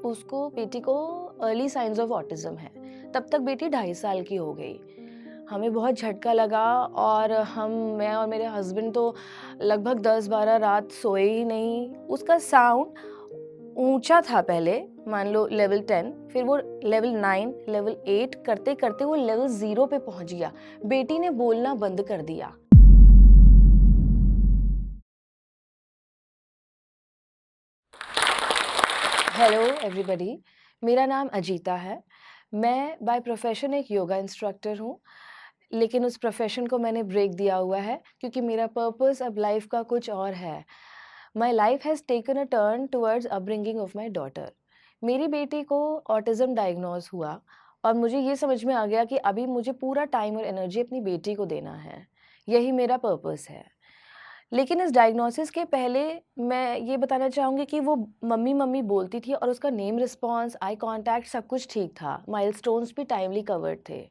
उसको बेटी को अर्ली साइंस ऑफ ऑटिज्म है। तब तक बेटी 2.5 साल की हो गई। हमें बहुत झटका लगा और मैं और मेरे हस्बैंड तो लगभग 10-12 रात सोए ही नहीं। उसका साउंड ऊंचा था पहले, मान लो लेवल 10, फिर वो लेवल 9, लेवल 8 करते करते वो लेवल 0 पे पहुंच गया। बेटी ने बोलना बंद कर दिया। हेलो एवरीबॉडी, मेरा नाम अजीता है। मैं बाय प्रोफेशन एक योगा इंस्ट्रक्टर हूँ, लेकिन उस प्रोफेशन को मैंने ब्रेक दिया हुआ है क्योंकि मेरा पर्पस अब लाइफ का कुछ और है। My life has taken a turn towards upbringing of my daughter. मेरी बेटी को ऑटिज़्म डायग्नोज हुआ और मुझे ये समझ में आ गया कि अभी मुझे पूरा टाइम और एनर्जी अपनी बेटी को देना है। यही मेरा पर्पस है। लेकिन इस डायग्नोसिस के पहले मैं ये बताना चाहूँगी कि वो मम्मी-मम्मी बोलती थी और उसका नेम रिस्पॉन्स, आई कॉन्टैक्ट सब कुछ ठीक था। माइलस्टोन्स भी टाइमली कवर्ड थे।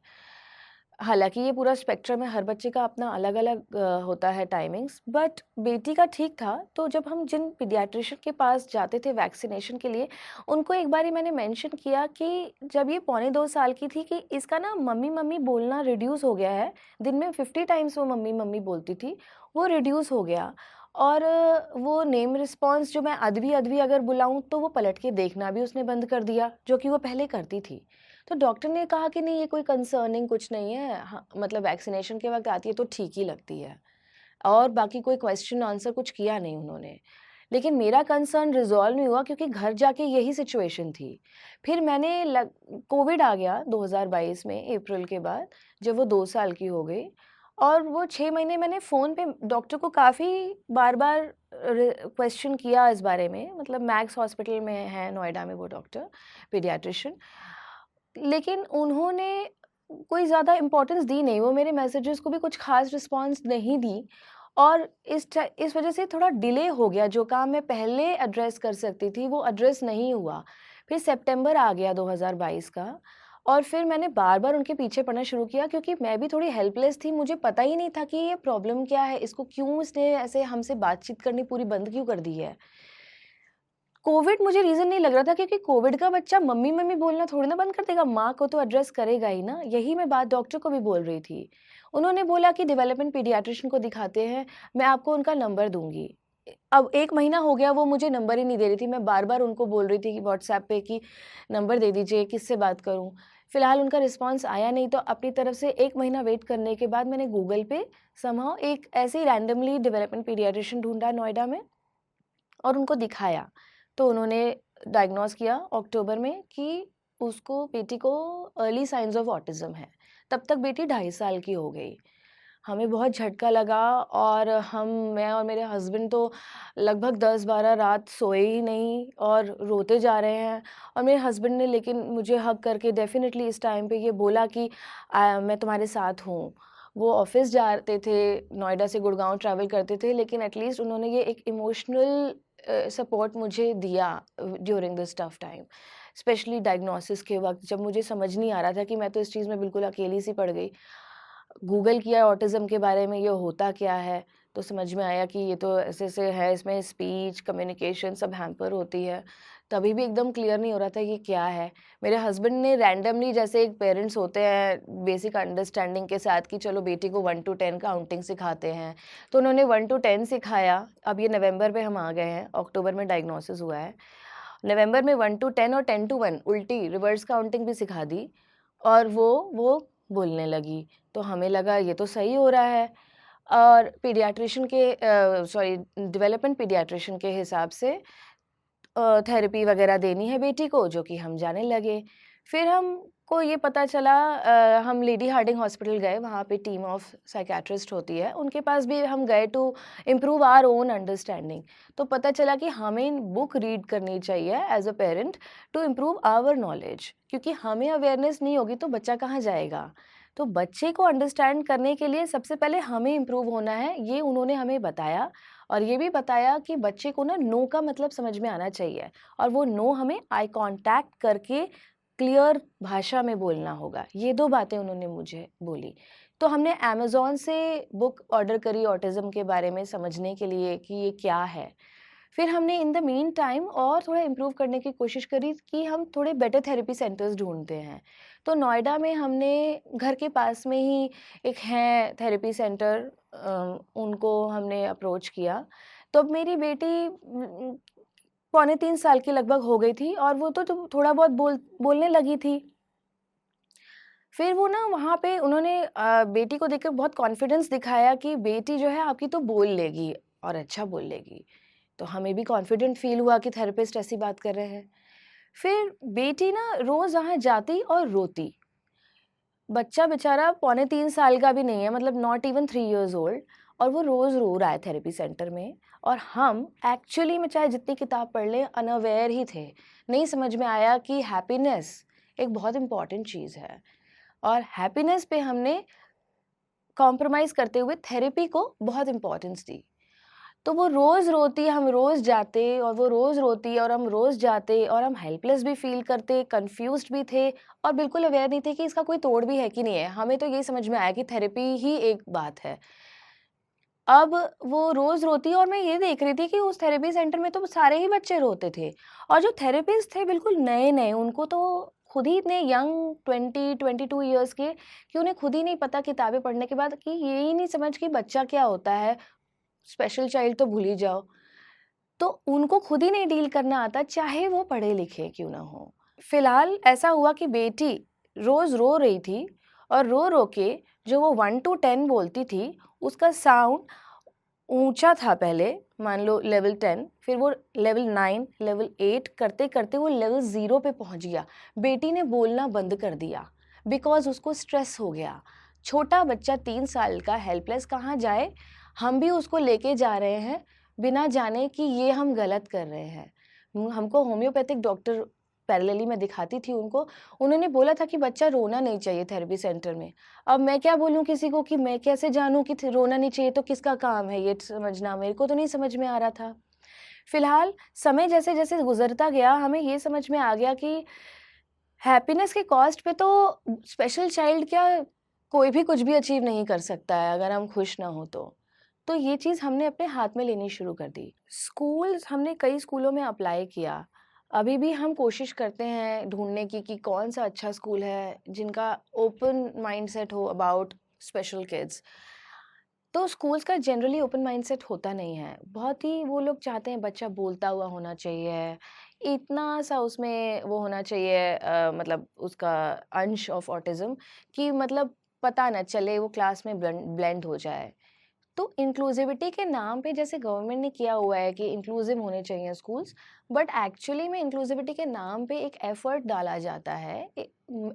हालाँकि ये पूरा स्पेक्ट्रम है, हर बच्चे का अपना अलग-अलग होता है टाइमिंग्स, बट बेटी का ठीक था। तो जब हम जिन पीडियाट्रिशियन के पास जाते थे वैक्सीनेशन के लिए, उनको एक बारी मैंने मेंशन किया कि जब ये पौने 2 साल की थी कि इसका ना मम्मी-मम्मी बोलना रिड्यूस हो गया है। दिन में 50 टाइम्स वो मम्मी-मम्मी बोलती थी, वो रिड्यूस हो गया। और वो नेम रिस्पॉन्स जो मैं अदबी-अदबी अगर बुलाऊँ तो वो पलट के देखना भी उसने बंद कर दिया, जो कि वो पहले करती थी। तो डॉक्टर ने कहा कि नहीं, ये कोई कंसर्निंग कुछ नहीं है, हाँ, मतलब वैक्सीनेशन के वक़्त आती है तो ठीक ही लगती है। और बाकी कोई क्वेश्चन आंसर कुछ किया नहीं उन्होंने। लेकिन मेरा कंसर्न रिज़ॉल्व नहीं हुआ क्योंकि घर जाके यही सिचुएशन थी। फिर मैंने लग कोविड आ गया 2022 में अप्रैल के बाद, जब वो 2 साल की हो गई। और वो 6 महीने मैंने फ़ोन पे डॉक्टर को काफ़ी बार-बार क्वेश्चन किया इस बारे में, मतलब मैक्स हॉस्पिटल में है नोएडा में वो डॉक्टर, पीडियाट्रिशियन। लेकिन उन्होंने कोई ज़्यादा इम्पोर्टेंस दी नहीं, वो मेरे मैसेजेस को भी कुछ ख़ास रिस्पॉन्स नहीं दी। और इस वज़ह से थोड़ा डिले हो गया, जो काम मैं पहले एड्रेस कर सकती थी, वो एड्रेस नहीं हुआ। फिर सितंबर आ गया 2022 का और फिर मैंने बार-बार उनके पीछे पड़ना शुरू किया क्योंकि मैं भी थोड़ी हेल्पलेस थी, मुझे पता ही नहीं था कि ये प्रॉब्लम क्या है, इसको क्यों इसने ऐसे हमसे बातचीत करनी पूरी बंद क्यों कर दी है। कोविड मुझे रीज़न नहीं लग रहा था क्योंकि कोविड का बच्चा मम्मी-मम्मी बोलना थोड़ी ना बंद कर देगा, माँ को तो एड्रेस करेगा ही ना। यही मैं बात डॉक्टर को भी बोल रही थी। उन्होंने बोला कि डेवलपमेंट पीडियाट्रिशियन को दिखाते हैं, मैं आपको उनका नंबर दूँगी। अब 1 महीना हो गया, वो मुझे नंबर ही नहीं दे रही थी। मैं बार-बार उनको बोल रही थी कि व्हाट्सएप पे कि नंबर दे दीजिए, किससे बात करूँ? फिलहाल उनका रिस्पॉन्स आया नहीं, तो अपनी तरफ से 1 महीना वेट करने के बाद मैंने गूगल पे समहाउ एक ऐसे ही रैंडमली डेवलपमेंट पीडियाट्रिशियन ढूँढा नोएडा में और उनको दिखाया। तो उन्होंने डायग्नोज़ किया अक्टूबर में कि उसको बेटी को अर्ली साइन्स ऑफ ऑटिज़्म है। तब तक बेटी 2.5 साल की हो गई। हमें बहुत झटका लगा और मैं और मेरे हस्बैंड तो लगभग 10-12 रात सोए ही नहीं और रोते जा रहे हैं। और मेरे हस्बैंड ने लेकिन मुझे हग करके डेफ़िनेटली इस टाइम पे ये बोला कि मैं तुम्हारे साथ हूँ। वो ऑफ़िस जाते थे, नोएडा से गुड़गाँव ट्रैवल करते थे, लेकिन एट लीस्ट उन्होंने ये एक इमोशनल सपोर्ट मुझे दिया during this tough time. Specially diagnosis के वक़्त जब मुझे समझ नहीं आ रहा था कि मैं तो इस चीज़ में बिल्कुल अकेली सी पड़ गई। गूगल किया ऑटिज़्म के बारे में, ये होता क्या है? तो समझ में आया कि ये तो ऐसे-ऐसे है, इसमें स्पीच, कम्युनिकेशन सब हैम्पर होती है। तभी भी एकदम क्लियर नहीं हो रहा था ये क्या है? मेरे हस्बैंड ने रैंडमली, जैसे एक पेरेंट्स होते हैं बेसिक अंडरस्टैंडिंग के साथ, कि चलो बेटी को 1 टू 10 काउंटिंग सिखाते हैं। तो उन्होंने 1 टू 10 सिखाया। अब ये नवंबर में हम आ गए हैं, अक्टूबर में डायग्नोसिस हुआ है। नवंबर में 1 टू 10 और 10 टू 1 उल्टी रिवर्स काउंटिंग भी सिखा दी और वो बोलने लगी। तो हमें लगा ये तो सही हो रहा है। और पीडियाट्रिशियन के सॉरी डेवलपमेंट पीडियाट्रिशियन के हिसाब से थेरेपी वगैरह देनी है बेटी को, जो कि हम जाने लगे। फिर हमको ये पता चला, हम लेडी हार्डिंग हॉस्पिटल गए, वहाँ पे टीम ऑफ साइकियाट्रिस्ट होती है, उनके पास भी हम गए to improve our own understanding. तो पता चला कि हमें बुक रीड करनी चाहिए as a parent to improve our knowledge, क्योंकि हमें अवेयरनेस नहीं होगी तो बच्चा कहाँ जाएगा? तो बच्चे को अंडरस्टैंड करने के लिए सबसे पहले हमें इम्प्रूव होना है, ये उन्होंने हमें बताया। और ये भी बताया कि बच्चे को ना नो का मतलब समझ में आना चाहिए और वो नो हमें आई कांटेक्ट करके क्लियर भाषा में बोलना होगा। ये 2 बातें उन्होंने मुझे बोली। तो हमने अमेज़न से बुक ऑर्डर करी ऑटिज़्म के बारे में समझने के लिए कि ये क्या है। फिर हमने इन द मीन टाइम और थोड़ा इम्प्रूव करने की कोशिश करी कि हम थोड़े बेटर थेरेपी सेंटर्स ढूँढते हैं। तो नोएडा में हमने घर के पास में ही एक है थेरेपी सेंटर, उनको हमने अप्रोच किया। तो अब मेरी बेटी पौने 3 साल की लगभग हो गई थी और वो तो थोड़ा बहुत बोलने लगी थी। फिर वो ना वहाँ पे उन्होंने बेटी को देखकर बहुत कॉन्फिडेंस दिखाया कि बेटी जो है आपकी तो बोल लेगी और अच्छा बोल लेगी। तो हमें भी कॉन्फिडेंट फ़ील हुआ कि थेरेपिस्ट ऐसी बात कर रहे हैं। फिर बेटी ना रोज़ वहाँ जाती और रोती। बच्चा बेचारा पौने 3 साल का भी नहीं है, मतलब नॉट इवन 3 इयर्स ओल्ड, और वो रोज़ रो रहा है थेरेपी सेंटर में। और हम एक्चुअली में चाहे जितनी किताब पढ़ लें अनअवेयर ही थे। नहीं समझ में आया कि हैप्पीनेस एक बहुत इम्पोर्टेंट चीज़ है और हैप्पीनेस पे हमने कॉम्प्रोमाइज़ करते हुए थेरेपी को बहुत इम्पोर्टेंस दी। तो वो रोज़ रोती, हम रोज़ जाते और वो रोज़ रोती और हम रोज़ जाते और हम हेल्पलेस भी फ़ील करते, कन्फ्यूज़्ड भी थे और बिल्कुल अवेयर नहीं थे कि इसका कोई तोड़ भी है कि नहीं है। हमें तो यही समझ में आया कि थेरेपी ही एक बात है। अब वो रोज़ रोती और मैं ये देख रही थी कि उस थेरेपी सेंटर में तो सारे ही बच्चे रोते थे और जो थेरेपिस्ट थे बिल्कुल नए-नए, उनको तो खुद ही इतने यंग 20-22 इयर्स के कि उन्हें खुद ही नहीं पता किताबें पढ़ने के बाद कि ये ही नहीं समझ कि बच्चा क्या होता है, स्पेशल चाइल्ड तो भूल ही जाओ। तो उनको खुद ही नहीं डील करना आता, चाहे वो पढ़े-लिखे क्यों ना हों। फिलहाल ऐसा हुआ कि बेटी रोज़ रो रही थी और रो-रो के जो वो 1 टू 10 बोलती थी, उसका साउंड ऊँचा था पहले, मान लो लेवल 10, फिर वो लेवल 9, लेवल 8 करते-करते वो लेवल 0 पे पहुँच गया। बेटी ने बोलना बंद कर दिया, बिकॉज़ उसको स्ट्रेस हो गया। छोटा बच्चा 3 साल का हेल्पलेस कहाँ जाए? हम भी उसको लेके जा रहे हैं, बिना जाने कि ये हम गलत कर रहे हैं। हमको होम्योपैथिक डॉक्टर पैरेलली मैं दिखाती थी उनको, उन्होंने बोला था कि बच्चा रोना नहीं चाहिए थेरेपी सेंटर में। अब मैं क्या बोलूँ किसी को कि मैं कैसे जानूँ कि रोना नहीं चाहिए, तो किसका काम है ये समझना, मेरे को तो नहीं समझ में आ रहा था। फिलहाल समय जैसे-जैसे गुज़रता गया हमें ये समझ में आ गया कि हैप्पीनेस के कॉस्ट पे तो स्पेशल चाइल्ड क्या, कोई भी कुछ भी अचीव नहीं कर सकता है अगर हम खुश ना हो तो। तो ये चीज़ हमने अपने हाथ में लेनी शुरू कर दी। स्कूल्स हमने कई स्कूलों में अप्लाई किया। अभी भी हम कोशिश करते हैं ढूँढने की कि कौन-सा अच्छा स्कूल है जिनका ओपन माइंडसेट हो अबाउट स्पेशल किड्स। तो स्कूल्स का जनरली ओपन माइंडसेट होता नहीं है। बहुत ही वो लोग चाहते हैं बच्चा बोलता हुआ होना चाहिए, इतना-सा उसमें वो होना चाहिए, मतलब उसका अंश ऑफ ऑटिज़्म, कि मतलब पता ना चले वो क्लास में ब्लेंड हो जाए। तो इंक्लूसिविटी के नाम पे जैसे गवर्नमेंट ने किया हुआ है कि इंक्लूसिव होने चाहिए स्कूल्स, बट एक्चुअली में इंक्लूसिविटी के नाम पे एक एफर्ट डाला जाता है।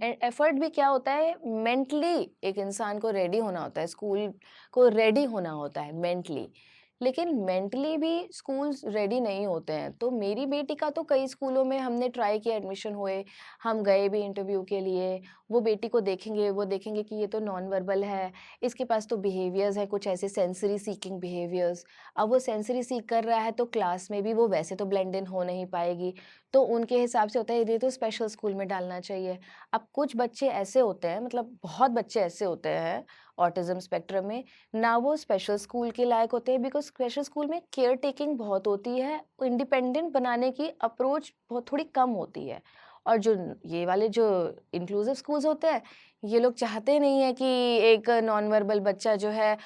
एफर्ट भी क्या होता है, मेंटली एक इंसान को रेडी होना होता है, स्कूल को रेडी होना होता है मेंटली, लेकिन मेंटली भी स्कूल्स रेडी नहीं होते हैं। तो मेरी बेटी का तो कई स्कूलों में हमने ट्राई किया, एडमिशन हुए, हम गए भी इंटरव्यू के लिए। वो बेटी को देखेंगे, वो देखेंगे कि ये तो नॉन वर्बल है, इसके पास तो बिहेवियर्स हैं कुछ ऐसे सेंसरी सीकिंग बिहेवियर्स। अब वो सेंसरी सीक कर रहा है तो क्लास में भी वो वैसे तो ब्लेंड इन हो नहीं पाएगी। तो उनके हिसाब से होता है ये तो स्पेशल स्कूल में डालना चाहिए। अब कुछ बच्चे ऐसे होते हैं, मतलब बहुत बच्चे ऐसे होते हैं ऑटिज़्म स्पेक्ट्रम में, ना वो स्पेशल स्कूल के लायक होते हैं, बिकॉज़ स्पेशल स्कूल में केयर टेकिंग बहुत होती है, इंडिपेंडेंट बनाने की अप्रोच बहुत थोड़ी कम होती है। और जो ये वाले जो इंक्लूसिव स्कूल्स होते हैं, ये लोग चाहते नहीं है कि एक नॉन वर्बल बच्चा जो है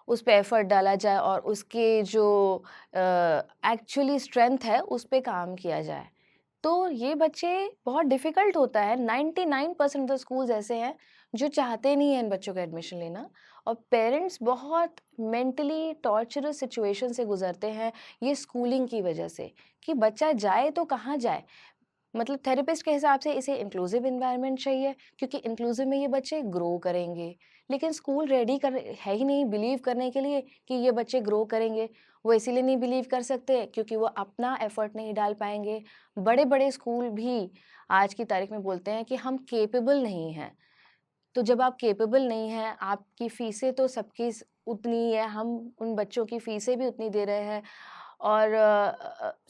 उस पे एफर्ट डाला जाए और उसके जो एक्चुअली स्ट्रेंथ है उस पे काम किया जाए। तो ये बच्चे बहुत डिफ़िकल्ट होता है, 99% ऑफ द स्कूल्स ऐसे हैं जो चाहते नहीं हैं इन बच्चों का एडमिशन लेना, और पेरेंट्स बहुत मेंटली टॉर्चरस सिचुएशन से गुज़रते हैं ये स्कूलिंग की वज़ह से, कि बच्चा जाए तो कहाँ जाए? मतलब थेरेपिस्ट के हिसाब से इसे इंक्लूसिव एनवायरनमेंट चाहिए क्योंकि इंक्लूसिव में ये बच्चे ग्रो करेंगे, लेकिन स्कूल रेडी कर है ही नहीं बिलीव करने के लिए कि ये बच्चे ग्रो करेंगे। वो इसीलिए नहीं बिलीव कर सकते क्योंकि वो अपना एफर्ट नहीं डाल पाएंगे। बड़े बड़े स्कूल भी आज की तारीख में बोलते हैं कि हम केपेबल नहीं हैं। तो जब आप केपेबल नहीं हैं, आपकी फीसें तो सबकी उतनी ही है, हम उन बच्चों की फीसें भी उतनी दे रहे हैं, और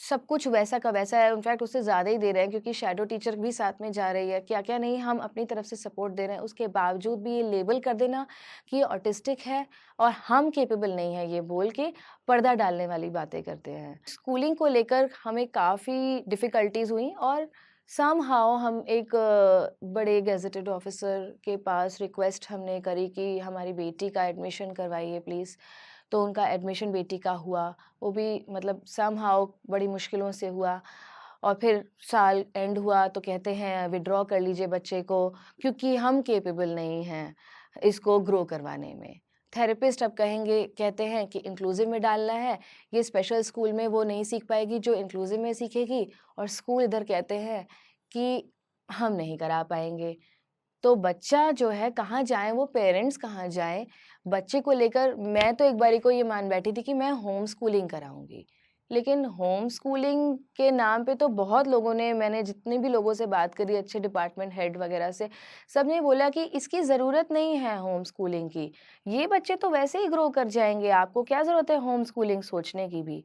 सब कुछ वैसा का वैसा है, इनफैक्ट उससे ज़्यादा ही दे रहे हैं क्योंकि शैडो टीचर भी साथ में जा रही है। क्या-क्या नहीं हम अपनी तरफ से सपोर्ट दे रहे हैं, उसके बावजूद भी ये लेबल कर देना कि ये ऑटिस्टिक है और हम कैपेबल नहीं है, ये बोल के पर्दा डालने वाली बातें करते हैं। स्कूलिंग को लेकर हमें काफ़ी डिफ़िकल्टीज़ हुई और समहाउ हम एक बड़े गेज़ेटेड ऑफ़िसर के पास रिक्वेस्ट हमने करी कि हमारी बेटी का एडमिशन करवाइए प्लीज़। तो उनका एडमिशन बेटी का हुआ, वो भी मतलब समहाउ बड़ी मुश्किलों से हुआ और फिर साल एंड हुआ तो कहते हैं विथड्रॉ कर लीजिए बच्चे को क्योंकि हम कैपेबल नहीं हैं इसको ग्रो करवाने में। थेरेपिस्ट अब कहेंगे कहते हैं कि इंक्लूसिव में डालना है, ये स्पेशल स्कूल में वो नहीं सीख पाएगी जो इंक्लूसिव में सीखेगी और स्कूल इधर कहते हैं कि हम नहीं करा पाएँगे। तो बच्चा जो है कहाँ जाए, वो पेरेंट्स कहाँ जाएँ? बच्चे को लेकर मैं तो एक बारी को ये मान बैठी थी कि मैं होम स्कूलिंग कराऊँगी। लेकिन होम स्कूलिंग के नाम पे तो बहुत लोगों ने मैंने जितने भी लोगों से बात करी अच्छे डिपार्टमेंट हेड वगैरह से, सबने बोला कि इसकी ज़रूरत नहीं है होम स्कूलिंग की। ये बच्चे तो वैसे ही ग्रो कर जाएँगे, आपको क्या ज़रूरत है होम स्कूलिंग सोचने की भी?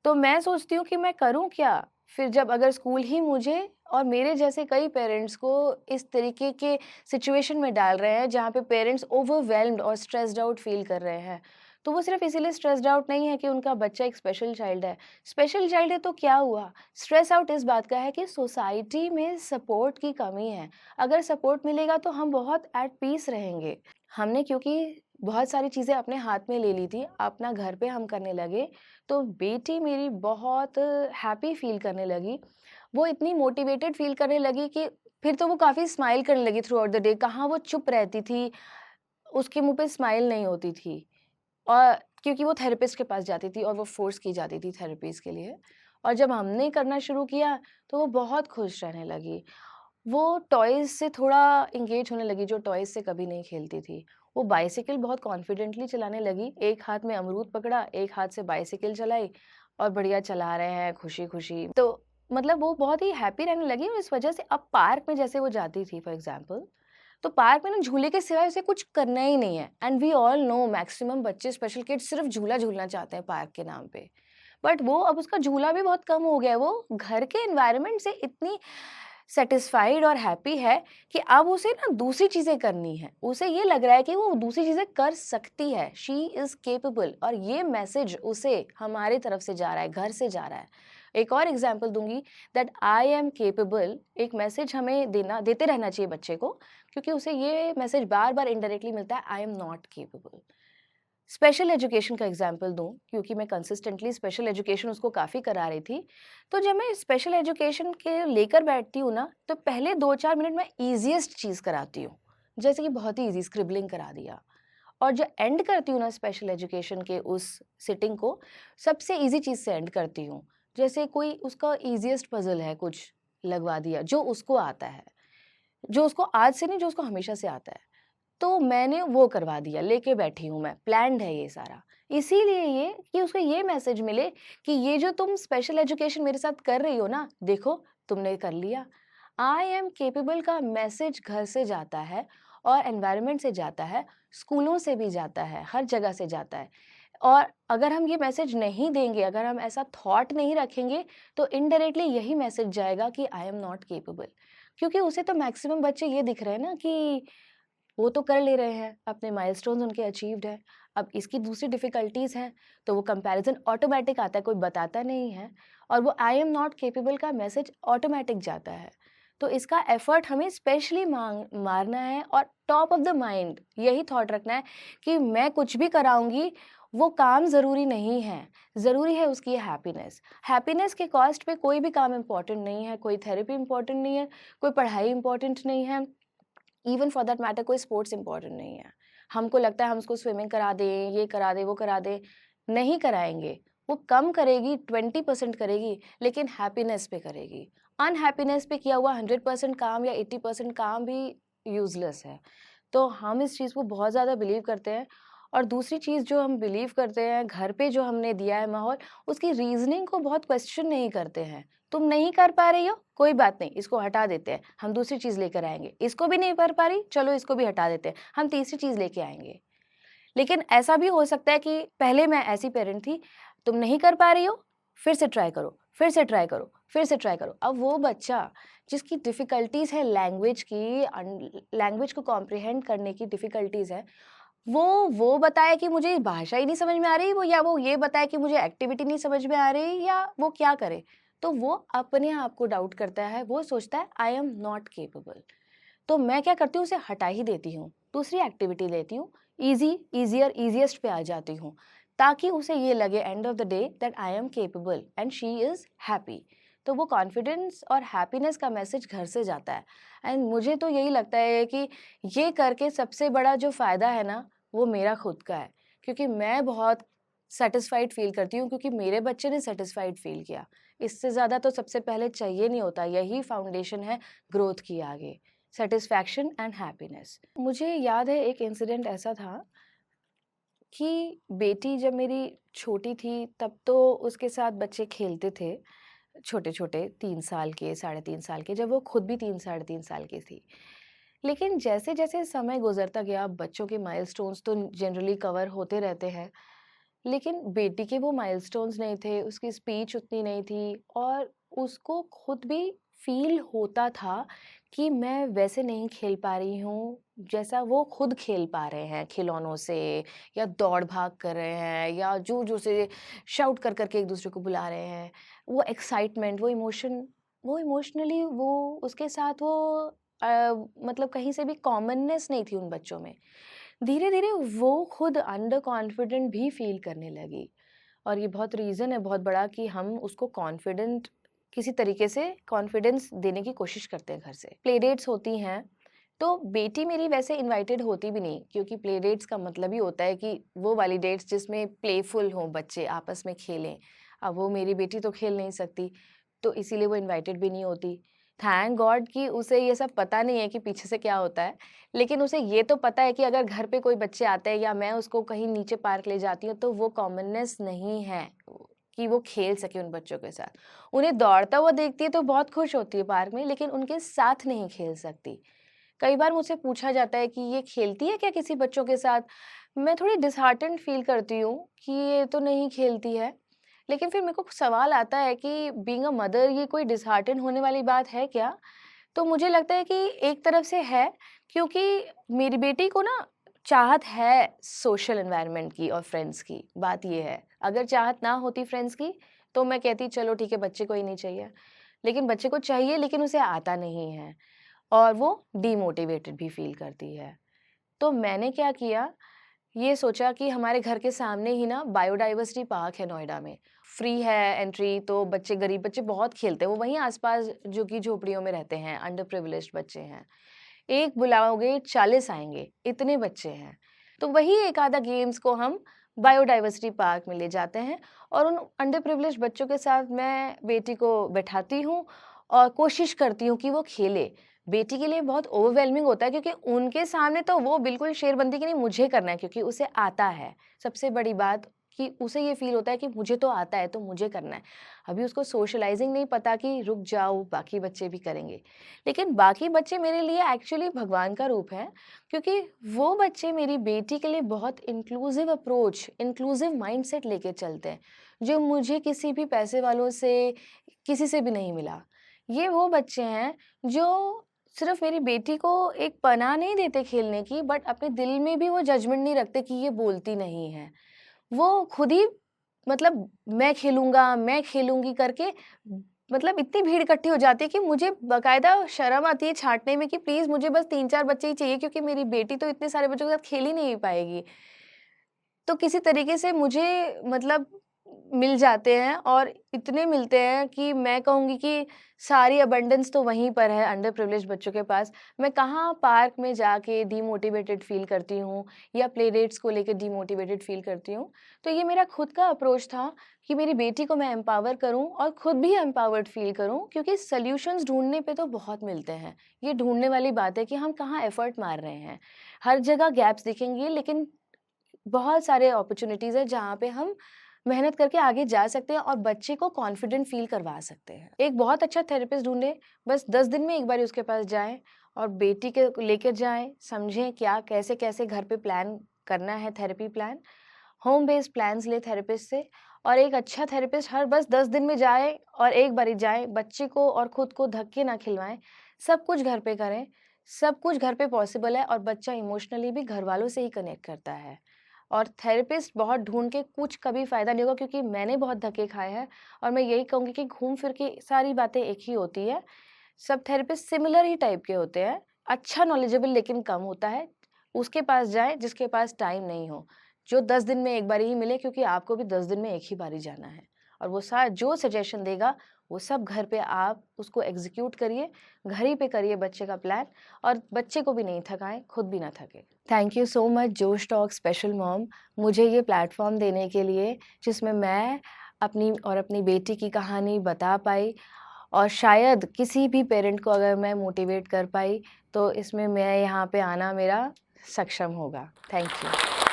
तो मैं सोचती हूँ कि मैं करूँ क्या? फिर जब अगर स्कूल ही मुझे और मेरे जैसे कई पेरेंट्स को इस तरीके के सिचुएशन में डाल रहे हैं जहाँ पे पेरेंट्स ओवरवेल्म्ड और स्ट्रेस्ड आउट फील कर रहे हैं। तो वो सिर्फ इसीलिए स्ट्रेस्ड आउट नहीं है कि उनका बच्चा एक स्पेशल चाइल्ड है। स्पेशल चाइल्ड है तो क्या हुआ? स्ट्रेस आउट इस बात का है कि सोसाइटी में सपोर्ट की कमी है। अगर सपोर्ट मिलेगा तो हम बहुत एट पीस रहेंगे। हमने क्योंकि बहुत सारी चीज़ें अपने हाथ में ले ली थी, अपना घर पे हम करने लगे, तो बेटी मेरी बहुत हैप्पी फ़ील करने लगी। वो इतनी मोटिवेटेड फ़ील करने लगी कि फिर तो वो काफ़ी स्माइल करने लगी थ्रू आउट द डे। कहाँ वो चुप रहती थी, उसके मुँह पे स्माइल नहीं होती थी। और क्योंकि वो थेरेपिस्ट के पास जाती थी और वो फ़ोर्स की जाती थी थेरेपीज़ के लिए। और जब हमने करना शुरू किया, तो वो बहुत खुश रहने लगी। वो टॉयज़ से थोड़ा एंगेज होने लगी, जो टॉयज़ से कभी नहीं खेलती थी। वो बाइसिकल बहुत कॉन्फिडेंटली चलाने लगी, एक हाथ में अमरूद पकड़ा, एक हाथ से बाइसिकल चलाई और बढ़िया चला रहे हैं खुशी-खुशी। तो मतलब वो बहुत ही हैप्पी रहने लगी और इस वजह से अब पार्क में जैसे वो जाती थी फॉर एग्ज़ाम्पल, तो पार्क में ना झूले के सिवाय उसे कुछ करना ही नहीं है and we all know maximum बच्चे स्पेशल किड्स सिर्फ़ झूला झूलना चाहते हैं पार्क के नाम पे। बट वो अब उसका झूला भी बहुत कम हो गया है, वो घर के एनवायरनमेंट से इतनी सैटिस्फाइड और हैप्पी है कि अब उसे ना दूसरी चीज़ें करनी है। उसे ये लग रहा है कि वो दूसरी चीज़ें कर सकती है, शी इज़ कैपेबल और ये मैसेज उसे हमारी तरफ से जा रहा है, घर से जा रहा है। एक और एग्ज़ाम्पल दूँगी दैट आई एम कैपेबल एक मैसेज हमें देते रहना चाहिए बच्चे को क्योंकि उसे ये मैसेज बार-बार इनडायरेक्टली मिलता है I am not capable. Special education का एग्जाम्पल दूँ क्योंकि मैं कंसिस्टेंटली स्पेशल एजुकेशन उसको काफ़ी करा रही थी। तो जब मैं स्पेशल एजुकेशन के लेकर बैठती हूँ ना, तो पहले 2-4 मिनट मैं ईज़ीएस्ट चीज़ कराती हूँ। जैसे कि बहुत ही ईज़ी स्क्रिबलिंग करा दिया और जो एंड करती हूँ ना स्पेशल एजुकेशन के उस सिटिंग को, सबसे ईज़ी चीज़ से एंड करती हूँ। जैसे कोई उसका ईज़ीएस्ट पज़ल है कुछ लगवा दिया, जो उसको आता है। जो उसको आज से नहीं, जो उसको हमेशा से आता है। तो मैंने वो करवा दिया, लेके बैठी हूँ मैं, प्लान्ड है ये सारा। इसीलिए ये कि उसको ये मैसेज मिले कि ये जो तुम स्पेशल एजुकेशन मेरे साथ कर रही हो ना, देखो तुमने कर लिया। आई एम कैपेबल का मैसेज घर से जाता है और एनवायरनमेंट से जाता है, स्कूलों से भी जाता है, हर जगह से जाता है। और अगर हम ये मैसेज नहीं देंगे, अगर हम ऐसा थॉट नहीं रखेंगे, तो इनडायरेक्टली यही मैसेज जाएगा कि आई एम नॉट कैपेबल। क्योंकि उसे तो मैक्सिमम बच्चे ये दिख रहे हैं ना कि वो तो कर ले रहे हैं, अपने माइलस्टोन्स उनके अचीव्ड हैं। अब इसकी दूसरी डिफ़िकल्टीज़ हैं, तो वो कंपैरिज़न ऑटोमैटिक आता है, कोई बताता नहीं है और वो आई एम नॉट कैपेबल का मैसेज ऑटोमैटिक जाता है। तो इसका एफ़र्ट हमें स्पेशली मारना है और टॉप ऑफ़ द माइंड यही थॉट रखना है कि मैं कुछ भी कराऊँगी, वो काम ज़रूरी नहीं है, ज़रूरी है उसकी हैप्पीनेस। हैप्पीनेस के कॉस्ट पे कोई भी काम इम्पोर्टेंट नहीं है, कोई थेरेपी इम्पोर्टेंट नहीं है, कोई पढ़ाई इम्पोर्टेंट नहीं है। इवन फॉर दैट मैटर कोई स्पोर्ट्स इम्पोर्टेंट नहीं है। हमको लगता है हम उसको स्विमिंग करा दें, ये करा दें, वो करा दें, नहीं कराएँगे। वो कम करेगी, 20% करेगी, लेकिन हैप्पीनेस पे करेगी। अनहैप्पीनेस पे किया हुआ 100% काम या 80% काम भी यूज़लेस है। तो हम इस चीज़ को बहुत ज़्यादा बिलीव करते हैं और दूसरी चीज़ जो हम बिलीव करते हैं, घर पे जो हमने दिया है माहौल, उसकी रीज़निंग को बहुत क्वेश्चन नहीं करते हैं। तुम नहीं कर पा रही हो, कोई बात नहीं, इसको हटा देते हैं, हम दूसरी चीज़ लेकर आएँगे। इसको भी नहीं कर पा रही, चलो इसको भी हटा देते हैं, हम तीसरी चीज़ लेके आएँगे। लेकिन ऐसा भी हो सकता है कि पहले मैं ऐसी पेरेंट थी, तुम नहीं कर पा रही हो, फिर से ट्राई करो, फिर से ट्राई करो, फिर से ट्राई करो। अब वो बच्चा जिसकी डिफ़िकल्टीज़ है लैंग्वेज की, लैंग्वेज को कॉम्प्रिहेंड करने की डिफ़िकल्टीज़ है, वो बताए कि मुझे भाषा ही नहीं समझ में आ रही, वो ये बताए कि मुझे एक्टिविटी नहीं समझ में आ रही, या वो क्या करे? तो वो अपने आप को डाउट करता है, वो सोचता है आई एम नॉट कैपेबल। तो मैं क्या करती हूँ, उसे हटा ही देती हूँ, दूसरी एक्टिविटी लेती हूँ, ईज़िएस्ट पे आ जाती हूँ, ताकि उसे ये लगे end of the day that I am capable and she is happy. तो वो कॉन्फिडेंस और हैप्पीनेस का मैसेज घर से जाता है। एंड मुझे तो यही लगता है कि ये करके सबसे बड़ा जो फ़ायदा है ना, वो मेरा खुद का है, क्योंकि मैं बहुत सैटिस्फाइड फ़ील करती हूँ, क्योंकि मेरे बच्चे ने सैटिस्फाइड फ़ील किया। इससे ज़्यादा तो सबसे पहले चाहिए नहीं होता, यही फाउंडेशन है ग्रोथ की आगे। Satisfaction and happiness. मुझे याद है एक इंसिडेंट ऐसा था कि बेटी जब मेरी छोटी थी तब तो उसके साथ बच्चे खेलते थे, छोटे-छोटे 3 साल के, साढ़े 3 साल के, जब वो खुद भी 3 साढ़े 3 साल की थी। लेकिन जैसे-जैसे समय गुज़रता गया, बच्चों के माइलस्टोन्स तो जनरली कवर होते रहते हैं, लेकिन बेटी के वो माइलस्टोन्स नहीं थे, उसकी स्पीच उतनी नहीं थी, और उसको खुद भी फ़ील होता था कि मैं वैसे नहीं खेल पा रही हूँ, जैसा वो खुद खेल पा रहे हैं खिलौनों से, या दौड़-भाग कर रहे हैं, या जोर-जोर से शाउट कर के एक-दूसरे को बुला रहे हैं। वो एक्साइटमेंट, वो इमोशनली वो उसके साथ वो मतलब कहीं से भी कॉमननेस नहीं थी उन बच्चों में। धीरे-धीरे वो खुद अंडर कॉन्फिडेंट भी फ़ील करने लगी, और ये बहुत रीज़न है बहुत बड़ा कि हम उसको किसी तरीके से कॉन्फिडेंस देने की कोशिश करते हैं घर से। प्ले डेट्स होती हैं, तो बेटी मेरी वैसे इनवाइटेड होती भी नहीं, क्योंकि प्ले डेट्स का मतलब ही होता है कि वो वाली डेट्स जिसमें प्लेफुल हों, बच्चे आपस में खेलें। अब वो मेरी बेटी तो खेल नहीं सकती, तो इसीलिए वो इनवाइटेड भी नहीं होती। थैंक गॉड कि उसे ये सब पता नहीं है कि पीछे से क्या होता है, लेकिन उसे ये तो पता है कि अगर घर पे कोई बच्चे आते हैं या मैं उसको कहीं नीचे पार्क ले जाती हूँ, तो वो कॉमननेस नहीं है कि वो खेल सके उन बच्चों के साथ। उन्हें दौड़ता हुआ देखती है तो बहुत खुश होती है पार्क में, लेकिन उनके साथ नहीं खेल सकती। कई बार मुझसे पूछा जाता है कि ये खेलती है क्या किसी बच्चों के साथ? मैं थोड़ी डिसहार्टेंड फ़ील करती हूँ कि ये तो नहीं खेलती है। लेकिन फिर मेरे को सवाल आता है कि बीइंग अ मदर, ये कोई डिसहार्टेंड होने वाली बात है क्या? तो मुझे लगता है कि एक तरफ से है, क्योंकि मेरी बेटी को ना चाहत है सोशल एनवायरनमेंट की और फ्रेंड्स की, बात ये है। अगर चाहत ना होती फ्रेंड्स की, तो मैं कहती चलो ठीक है, बच्चे को ही नहीं चाहिए। लेकिन बच्चे को चाहिए, लेकिन उसे आता नहीं है, और वो डीमोटिवेटेड भी फ़ील करती है। तो मैंने क्या किया, ये सोचा कि हमारे घर के सामने ही ना बायोडायवर्सिटी पार्क है नोएडा में। फ्री है एंट्री, तो बच्चे, गरीब बच्चे बहुत खेलते हैं। वो वहीं आस-पास झुग्गी-झोपड़ियों में रहते हैं, अंडर प्रिविलेज्ड बच्चे हैं। एक बुलाओगे 40 आएँगे, इतने बच्चे हैं। तो वही एक आधा गेम्स को हम बायोडायवर्सिटी पार्क में ले जाते हैं, और उन अंडर प्रिविलेज्ड बच्चों के साथ मैं बेटी को बैठाती हूँ और कोशिश करती हूँ कि वो खेले। बेटी के लिए बहुत ओवरवेलमिंग होता है, क्योंकि उनके सामने तो वो बिल्कुल शेरबंदी की नहीं, मुझे करना है क्योंकि उसे आता है। सबसे बड़ी बात कि उसे ये फ़ील होता है कि मुझे तो आता है, तो मुझे करना है। अभी उसको सोशलाइज़िंग नहीं पता कि रुक जाओ, बाकी बच्चे भी करेंगे। लेकिन बाकी बच्चे मेरे लिए एक्चुअली भगवान का रूप हैं, क्योंकि वो बच्चे मेरी बेटी के लिए बहुत इंक्लूसिव माइंडसेट लेके चलते हैं, जो मुझे किसी भी पैसे वालों से, किसी से भी नहीं मिला। ये वो बच्चे हैं जो सिर्फ़ मेरी बेटी को एक पनाह नहीं देते खेलने की, बट अपने दिल में भी वो जजमेंट नहीं रखते कि ये बोलती नहीं है। वो खुद ही, मतलब मैं खेलूँगा, मैं खेलूँगी करके, मतलब इतनी भीड़ इकट्ठी हो जाती है कि मुझे बाकायदा शर्म आती है छाँटने में कि प्लीज़ मुझे बस 3-4 बच्चे ही चाहिए, क्योंकि मेरी बेटी तो इतने सारे बच्चों के साथ खेल ही नहीं पाएगी। तो किसी तरीके से मुझे, मतलब मिल जाते हैं, और इतने मिलते हैं कि मैं कहूँगी कि सारी अबंडेंस तो वहीं पर है अंडर प्रिविलेज्ड बच्चों के पास। मैं कहाँ पार्क में जाके डीमोटिवेटेड फ़ील करती हूँ, या प्ले डेट्स को लेके डीमोटिवेटेड फ़ील करती हूँ। तो ये मेरा खुद का अप्रोच था कि मेरी बेटी को मैं एम्पावर करूँ और खुद भी एम्पावर्ड फ़ील करूँ, क्योंकि सॉल्यूशंस ढूँढने पे तो बहुत मिलते हैं। ये ढूँढने वाली बात है कि हम कहाँ एफ़र्ट मार रहे हैं। हर जगह गैप्स दिखेंगे, लेकिन बहुत सारे अपॉर्च्युनिटीज़ हैं जहाँ पे हम मेहनत करके आगे जा सकते हैं और बच्चे को कॉन्फिडेंट फ़ील करवा सकते हैं। एक बहुत अच्छा थेरेपिस्ट ढूँढें, बस 10 दिन में एक बारी उसके पास जाएँ और बेटी के लेकर जाएँ, समझें क्या कैसे-कैसे घर पे प्लान करना है, therapy plan, home based plans ले थेरेपिस्ट से, और एक अच्छा थेरेपिस्ट हर बस 10 दिन में जाए और एक बारी जाए, बच्चे को और खुद को धक्के ना खिलवाएँ, सब कुछ घर पे करें, सब कुछ घर पे पॉसिबल है और बच्चा इमोशनली भी घरवालों से ही कनेक्ट करता है। और थेरेपिस्ट बहुत ढूँढ के कुछ कभी फ़ायदा नहीं होगा, क्योंकि मैंने बहुत धक्के खाए हैं और मैं यही कहूँगी कि घूम फिर के सारी बातें एक ही होती है। सब थेरेपिस्ट सिमिलर ही टाइप के होते हैं, अच्छा नॉलेजेबल लेकिन कम होता है। उसके पास जाएँ जिसके पास टाइम नहीं हो, जो 10 दिन में 1 बारी ही मिले, क्योंकि आपको भी 10 दिन में 1 ही बारी जाना है। और वो जो सजेशन देगा, वो सब घर पे आप उसको एग्ज़ीक्यूट करिए, घर ही पे करिए बच्चे का प्लान, और बच्चे को भी नहीं थकाएँ, खुद भी ना थकें। थैंक यू सो मच जोश टॉक स्पेशल मॉम, मुझे ये प्लेटफ़ॉर्म देने के लिए, जिसमें मैं अपनी और अपनी बेटी की कहानी बता पाई, और शायद किसी भी पेरेंट को अगर मैं मोटिवेट कर पाई, तो इसमें मैं यहाँ पे आना मेरा सक्षम होगा। Thank you.